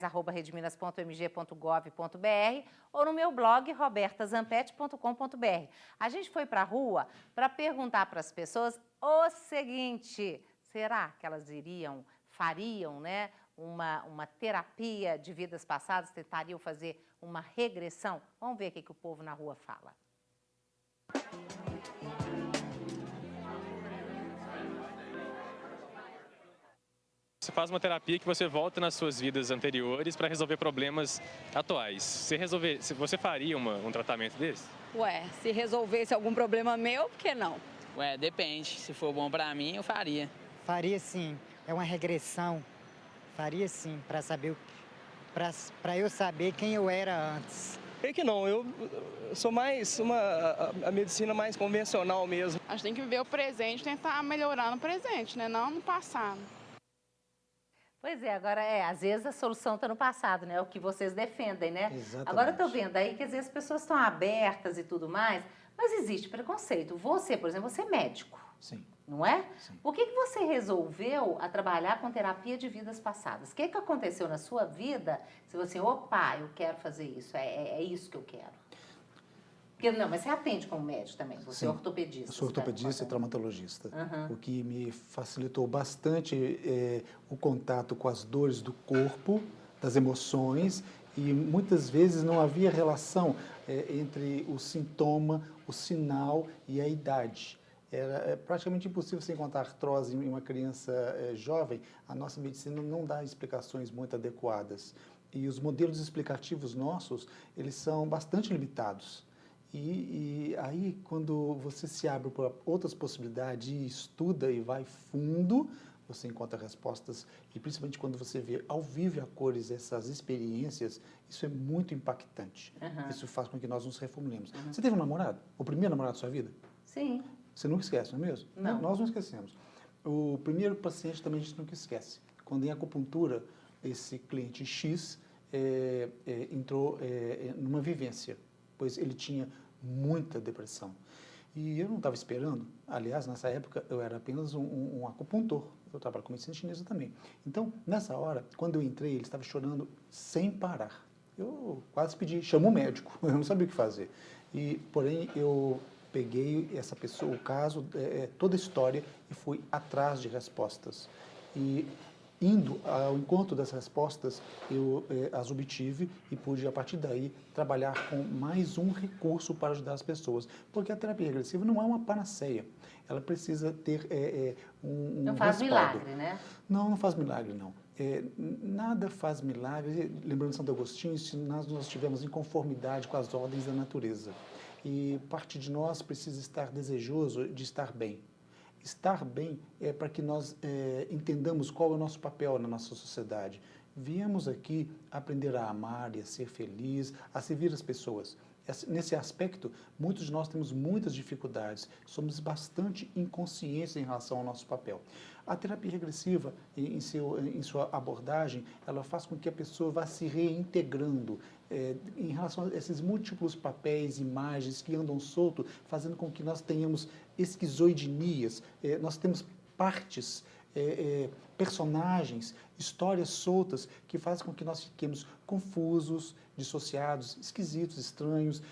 redminas.mg.gov.br ou no meu blog robertazampete.com.br. A gente foi para a rua para perguntar para as pessoas o seguinte: será que elas fariam, né, uma terapia de vidas passadas, tentariam fazer uma regressão? Vamos ver o que o povo na rua fala. Você faz uma terapia que você volta nas suas vidas anteriores para resolver problemas atuais. Você faria um tratamento desse? Ué, se resolvesse algum problema meu, por que não? Ué, depende. Se for bom pra mim, eu faria. Faria sim. É uma regressão. Faria sim, para eu saber quem eu era antes. Creio que não, eu sou mais a medicina mais convencional mesmo. A gente tem que viver o presente e tentar melhorar no presente, né? Não no passado. Pois é, agora às vezes a solução está no passado, né? É o que vocês defendem, né? Exatamente. Agora eu estou vendo aí que às vezes as pessoas estão abertas e tudo mais, mas existe preconceito. Você, por exemplo, você é médico. Sim. Não é? Sim. Por que você resolveu trabalhar com terapia de vidas passadas? O que aconteceu na sua vida? Se você, opa, eu quero fazer isso, é isso que eu quero. Porque, não, mas você atende como médico também, você é ortopedista. Eu sou ortopedista e traumatologista, Uhum. o que me facilitou bastante o contato com as dores do corpo, das emoções, e muitas vezes não havia relação entre o sintoma, o sinal e a idade. Era praticamente impossível você encontrar artrose em uma criança jovem. A nossa medicina não dá explicações muito adequadas. E os modelos explicativos nossos, eles são bastante limitados. E aí, quando você se abre para outras possibilidades e estuda e vai fundo, você encontra respostas. E principalmente quando você vê ao vivo e a cores essas experiências, isso é muito impactante. Uhum. Isso faz com que nós nos reformulemos. Uhum. Você teve um namorado? O primeiro namorado da sua vida? Sim. Você nunca esquece, não é mesmo? Não. Nós não esquecemos. O primeiro paciente também a gente nunca esquece. Quando em acupuntura, esse cliente X entrou numa vivência, pois ele tinha muita depressão. E eu não estava esperando. Aliás, nessa época, eu era apenas um acupuntor. Eu trabalho com medicina chinesa também. Então, nessa hora, quando eu entrei, ele estava chorando sem parar. Eu quase pedi, chama o médico. Eu não sabia o que fazer. Porém, eu peguei essa pessoa, o caso, toda a história, e fui atrás de respostas. E indo ao encontro das respostas, eu as obtive e pude, a partir daí, trabalhar com mais um recurso para ajudar as pessoas. Porque a terapia regressiva não é uma panaceia. Ela precisa ter um Não faz respaldo. milagre, né? Não, não faz milagre, não. Nada faz milagre. Lembrando de Santo Agostinho, se nós estivermos em conformidade com as ordens da natureza. E parte de nós precisa estar desejoso de estar bem. Estar bem é para que nós entendamos qual é o nosso papel na nossa sociedade. Viemos aqui aprender a amar e a ser feliz, a servir as pessoas. Nesse aspecto, muitos de nós temos muitas dificuldades, somos bastante inconscientes em relação ao nosso papel. A terapia regressiva, em sua abordagem, ela faz com que a pessoa vá se reintegrando em relação a esses múltiplos papéis, imagens que andam soltos, fazendo com que nós tenhamos esquizoidinias, nós temos partes, personagens, histórias soltas que fazem com que nós fiquemos confusos, dissociados, esquisitos, estranhos,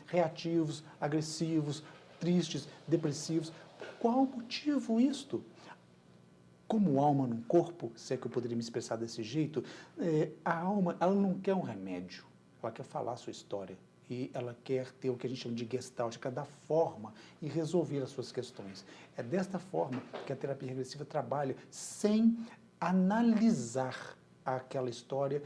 reativos, agressivos, tristes, depressivos. Qual o motivo isto? Como alma num corpo, se é que eu poderia me expressar desse jeito, a alma, ela não quer um remédio, ela quer falar a sua história. E ela quer ter o que a gente chama de gestáltica, dar forma e resolver as suas questões. É desta forma que a terapia regressiva trabalha sem analisar aquela história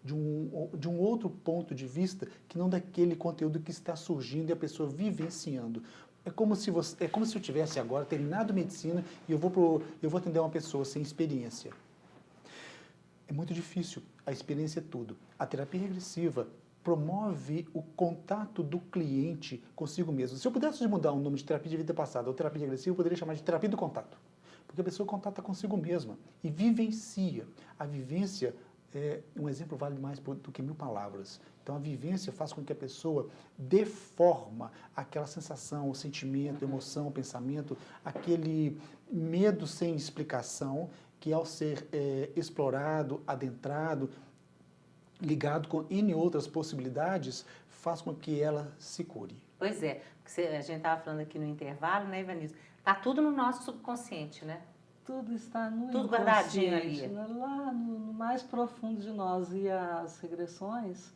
de um outro ponto de vista que não daquele conteúdo que está surgindo e a pessoa vivenciando. É como se eu tivesse agora terminado medicina e eu vou atender uma pessoa sem experiência. É muito difícil, a experiência é tudo. A terapia regressiva promove o contato do cliente consigo mesmo. Se eu pudesse mudar o nome de terapia de vida passada ou terapia regressiva, eu poderia chamar de terapia do contato. Porque a pessoa contata consigo mesma e vivencia. A vivência, um exemplo vale mais do que 1000 palavras. Então, a vivência faz com que a pessoa dê forma àquela sensação, o sentimento, a emoção, o pensamento, aquele medo sem explicação, que ao ser explorado, adentrado, ligado com N outras possibilidades, faz com que ela se cure. Pois é, porque a gente estava falando aqui no intervalo, né, Ivanilson? Tá tudo no nosso subconsciente, né? Tudo está no Tudo guardadinho inconsciente, ali. né? Lá no mais profundo de nós. E as regressões,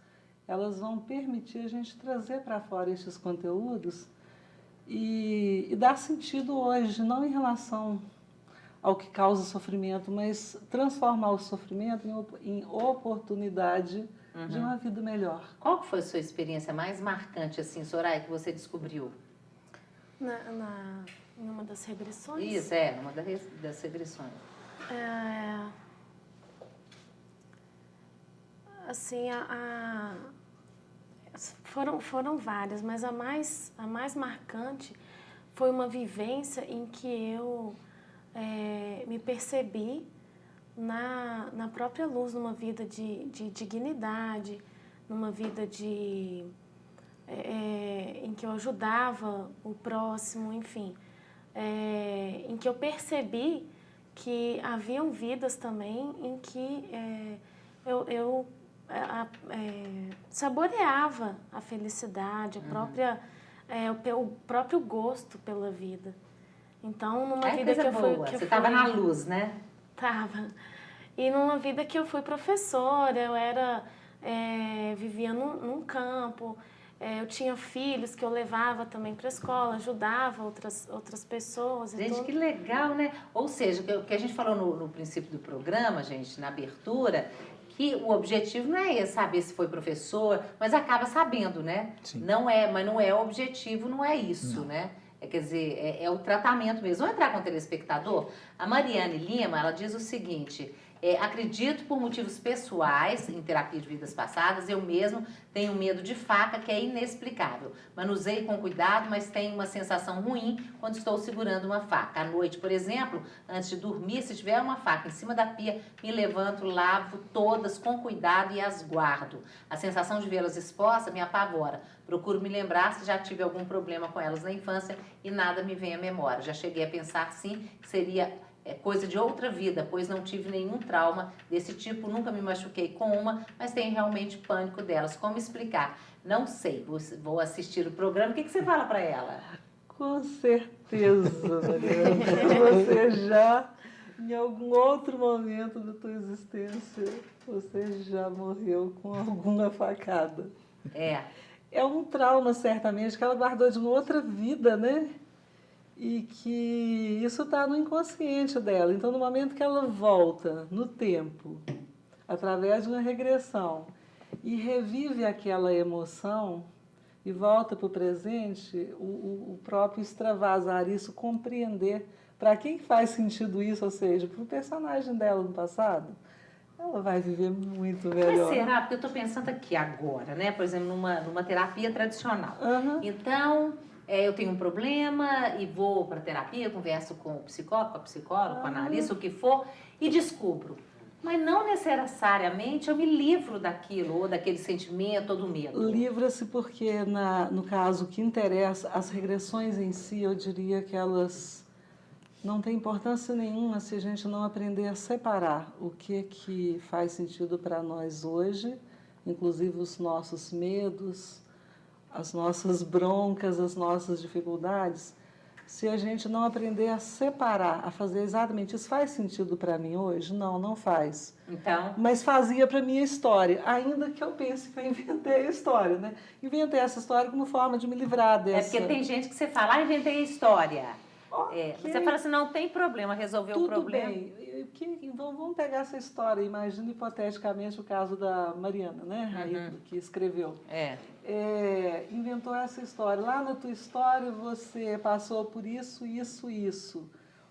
elas vão permitir a gente trazer para fora esses conteúdos e dar sentido hoje, não em relação ao que causa sofrimento, mas transformar o sofrimento em oportunidade de uma vida melhor. Qual que foi a sua experiência mais marcante, assim, Soraya, que você descobriu? Em uma das regressões? Isso, numa das regressões. Assim, foram várias, mas a mais marcante foi uma vivência em que eu me percebi na própria luz, numa vida de dignidade, numa vida em que eu ajudava o próximo, enfim, em que eu percebi que haviam vidas também em que eu saboreava a felicidade, o próprio gosto pela vida. Então, numa vida que eu fui... Você estava na luz, né? Tava. E numa vida que eu fui professora, vivia num campo, eu tinha filhos que eu levava também para a escola, ajudava outras pessoas. Gente, que legal, né? Ou seja, o que a gente falou no princípio do programa, gente, na abertura, que o objetivo não é saber se foi professor, mas acaba sabendo, né? Sim. Mas não é o objetivo, não é isso, né? Quer dizer, é o tratamento mesmo. Vamos entrar com o telespectador? A Mariane Lima, ela diz o seguinte: acredito por motivos pessoais em terapia de vidas passadas, eu mesmo tenho medo de faca que é inexplicável. Manusei com cuidado, mas tenho uma sensação ruim quando estou segurando uma faca. À noite, por exemplo, antes de dormir, se tiver uma faca em cima da pia, me levanto, lavo todas com cuidado e as guardo. A sensação de vê-las expostas me apavora. Procuro me lembrar se já tive algum problema com elas na infância e nada me vem à memória. Já cheguei a pensar, sim, que seria coisa de outra vida, pois não tive nenhum trauma desse tipo, nunca me machuquei com uma, mas tenho realmente pânico delas. Como explicar? Não sei, vou assistir o programa. O que você fala para ela? Com certeza, Mariana. Você já, em algum outro momento da tua existência, você já morreu com alguma facada. É um trauma, certamente, que ela guardou de uma outra vida, né? E que isso está no inconsciente dela. Então, no momento que ela volta no tempo, através de uma regressão, e revive aquela emoção e volta para o presente, o próprio extravasar isso, compreender para quem faz sentido isso, ou seja, para o personagem dela no passado, ela vai viver muito melhor. Mas será? Porque eu estou pensando aqui agora, né? Por exemplo, numa terapia tradicional. Então, eu tenho um problema e vou para terapia, converso com o psicólogo, com a psicóloga, com a analista, o que for, e descubro. Mas não necessariamente eu me livro daquilo, ou daquele sentimento, ou do medo. Livra-se porque, no caso que interessa, as regressões em si, eu diria que elas não têm importância nenhuma se a gente não aprender a separar o que faz sentido para nós hoje, inclusive os nossos medos, as nossas broncas, as nossas dificuldades. Se a gente não aprender a separar, a fazer exatamente isso, faz sentido para mim hoje? Não, não faz. Então? Mas fazia para minha história, ainda que eu pense que eu inventei a história, né? Inventei essa história como forma de me livrar dessa... É porque tem gente que você fala, inventei a história. Okay. Você fala assim, não tem problema, resolveu o problema. Tudo bem. Então, vamos pegar essa história. Imagina hipoteticamente o caso da Mariana, né? Que escreveu. Inventou essa história. Lá na tua história você passou por isso, isso, isso.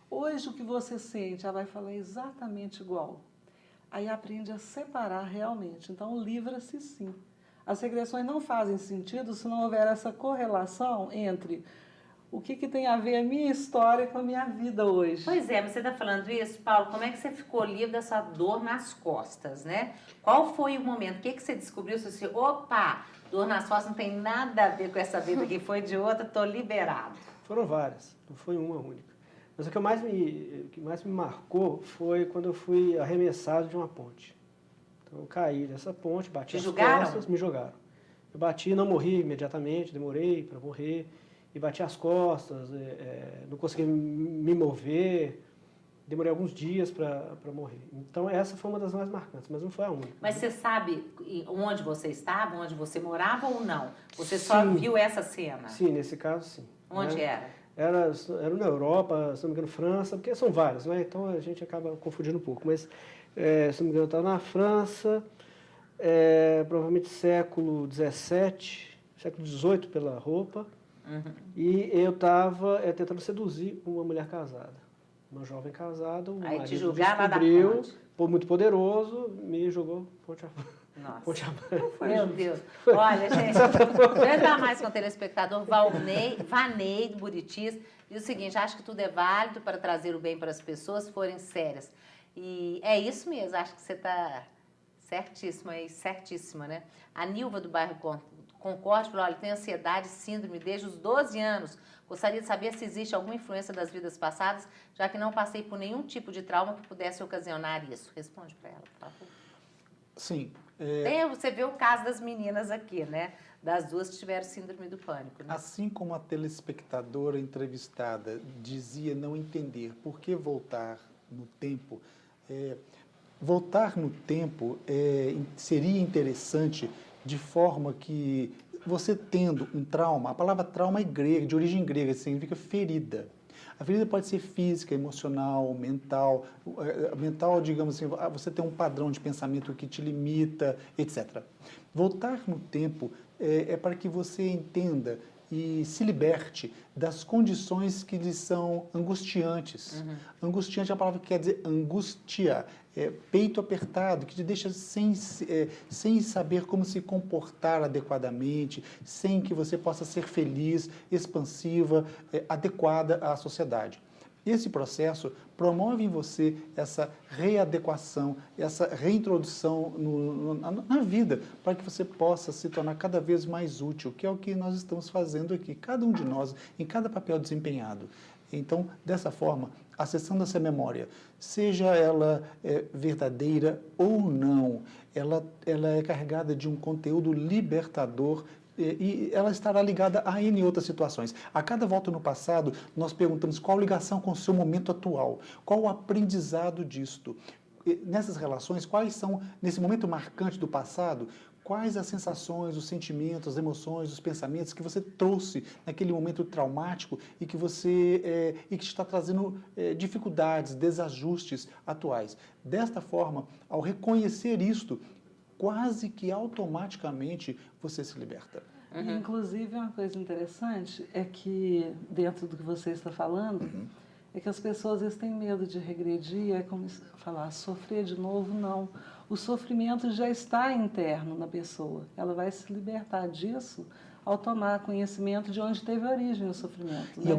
Hoje o que você sente, ela vai falar exatamente igual. Aí aprende a separar realmente. Então, livra-se sim. As regressões não fazem sentido se não houver essa correlação entre o que tem a ver a minha história com a minha vida hoje. Pois é, você está falando isso, Paulo, como é que você ficou livre dessa dor nas costas, né? Qual foi o momento? O que você descobriu? Você disse, opa, dor nas costas não tem nada a ver com essa vida que foi de outra, estou liberado. Foram várias, não foi uma única. Mas o que mais me marcou foi quando eu fui arremessado de uma ponte. Então, eu caí dessa ponte, bati Te as jogaram? costas, me jogaram. Eu bati, não morri imediatamente, demorei para morrer, e bati as costas, não consegui me mover, demorei alguns dias para morrer. Então, essa foi uma das mais marcantes, mas não foi a única. Mas você sabe onde você estava, onde você morava ou não? Você só Sim. viu essa cena? Sim, nesse caso, sim. Onde era? Era na Europa, se não me engano, França, porque são vários, né? Então a gente acaba confundindo um pouco. Mas, se não me engano, eu estava na França, provavelmente século XVII, século XVIII pela roupa, e eu estava tentando seduzir uma mulher casada. Uma jovem casada, o Aí te marido julgaram lá da descobriu, ponte. Muito poderoso, me jogou ponte abaixo. Nossa. Ponte abaixo. Meu Deus. Olha, gente, deixa eu entrar mais com o telespectador. Vanei, do Buritis, diz o seguinte: acho que tudo é válido para trazer o bem para as pessoas se forem sérias. E é isso mesmo, acho que você está certíssima, né? A Nilva, do bairro Concorde, falou: olha, tenho ansiedade, síndrome desde os 12 anos. Gostaria de saber se existe alguma influência das vidas passadas, já que não passei por nenhum tipo de trauma que pudesse ocasionar isso. Responde para ela, por favor. Sim. Você vê o caso das meninas aqui, né? Das duas que tiveram síndrome do pânico. Né? Assim como a telespectadora entrevistada dizia não entender por que voltar no tempo, voltar no tempo seria interessante de forma que você tendo um trauma, a palavra trauma é grega, de origem grega, significa ferida. A ferida pode ser física, emocional, mental. Mental, digamos assim, você tem um padrão de pensamento que te limita, etc. Voltar no tempo é para que você entenda e se liberte das condições que lhe são angustiantes. Angustiante é a palavra que quer dizer angústia, peito apertado, que te deixa sem saber como se comportar adequadamente, sem que você possa ser feliz, expansiva, adequada à sociedade. Esse processo promove em você essa readequação, essa reintrodução na vida, para que você possa se tornar cada vez mais útil, que é o que nós estamos fazendo aqui, cada um de nós, em cada papel desempenhado. Então, dessa forma, acessando essa memória, seja ela verdadeira ou não, ela é carregada de um conteúdo libertador e ela estará ligada a N outras situações. A cada volta no passado, nós perguntamos qual a ligação com o seu momento atual, qual o aprendizado disto. Nessas relações, quais são, nesse momento marcante do passado, quais as sensações, os sentimentos, as emoções, os pensamentos que você trouxe naquele momento traumático e que te está trazendo dificuldades, desajustes atuais. Desta forma, ao reconhecer isto, quase que automaticamente você se liberta. Inclusive, uma coisa interessante é que, dentro do que você está falando, é que as pessoas às vezes têm medo de regredir, é como falar, sofrer de novo, não. O sofrimento já está interno na pessoa. Ela vai se libertar disso ao tomar conhecimento de onde teve origem o sofrimento. Né?